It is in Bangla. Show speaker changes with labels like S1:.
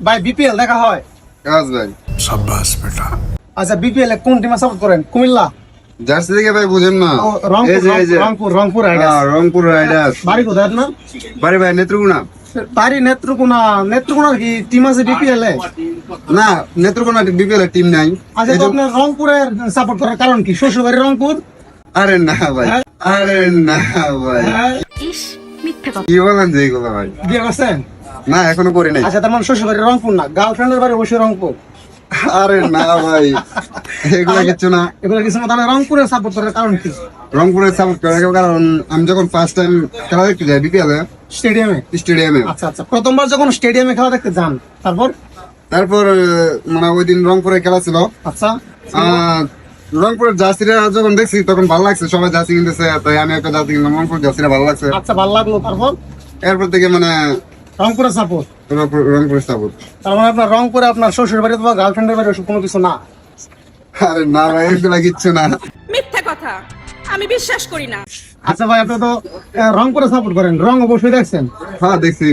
S1: ভাই বিপিএল দেখা হয়?
S2: কাজ ভাই।
S3: शाबाश बेटा।
S1: আচ্ছা বিপিএল এ কোন টিমে সাপোর্ট করেন? কুমিল্লা?
S2: জার্সি থেকে ভাই বুঝেন না।
S1: ও, রংপুর রাইডার্স।
S2: রংপুর রাইডার্স।
S1: বাড়ি কোথায় আপনার?
S2: বাড়ি ভাই নেত্রকোনা।
S1: বাড়ি নেত্রকোনার কি টিম আছে বিপিএল এ?
S2: না, নেত্রকোনা বিপিএল এর টিম নাই।
S1: আচ্ছা তো আপনার রংপুরের সাপোর্ট করার কারণ কি? শ্বশুরবাড়ি রংপুর?
S2: আরে না ভাই, আরে না ভাই,
S4: ইস মিথ্যা কথা।
S2: কি বলেন যে এগুলো ভাই?
S1: বিয়ে করছেন?
S2: না এখনো করি নাই।
S1: আচ্ছা তার মানে শ্বশুরবাড়ি রংপুর না, গার্লফ্রেন্ডের বাড়ি অবশ্যই রংপুর।
S2: আরে না ভাই, এগুলো কিছু না।
S1: এগুলো কিছু না। তাহলে রংপুরের সাপোর্ট করার কারণ কি?
S2: রংপুরের সাপোর্ট করার কারণ আমি যখন ফার্স্ট টাইম খেলা দেখতে যাই বিপিএল এ
S1: স্টেডিয়ামে?
S2: স্টেডিয়ামে,
S1: আচ্ছা আচ্ছা, প্রথমবার যখন স্টেডিয়ামে খেলা দেখতে যান, তারপর?
S2: তারপর মানে ওই দিন রংপুরে খেলা ছিল।
S1: আচ্ছা
S2: রংপুরের জার্সিটা যখন দেখছি তখন ভালো লাগছে, সবাই জার্সি কিনতেছে, তাই আমি একটা জার্সি কিনলাম। রংপুর জার্সিটা ভালো লাগছে,
S1: আচ্ছা, ভালো লাগলো। তারপর
S2: এরপর থেকে মানে
S1: রংপুরের সাপোর্ট।
S2: রংপুরের সাপোর্ট।
S1: তার মানে আপনার রংপুরে আপনার শ্বশুর বাড়ি অথবা গার্লফ্রেন্ডের বাড়ি ওসব কোনো কিছু না?
S2: আরে না ভাই, এগুলো কিচ্ছু না।
S4: মিথ্যা কথা, আমি বিশ্বাস করি না।
S1: আচ্ছা ভাই, আপনি তো রংপুরে সাপোর্ট করেন, রং অবশ্যই দেখছেন?
S2: হ্যাঁ দেখছি।